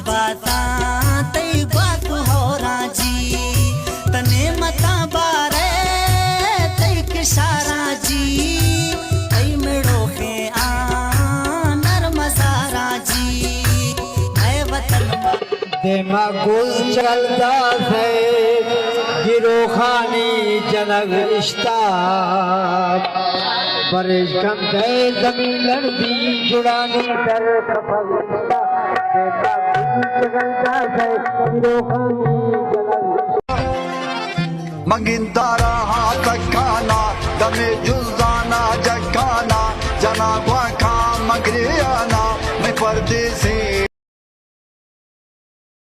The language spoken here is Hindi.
बाता तई बात हो राजी तने मता बारे तई किशारा जी तई मेड़ो के आ नरम सारा जी मैं वतन देमा गुल चलता है गिरो खानी जनग रिश्ता बरिश कम दे जमीन लड़दी जुड़ानी दर कफल रिश्ता देमा गुल चलता है गिरो खानी जनग मंगिंदारा हाथ खाना दमे जुल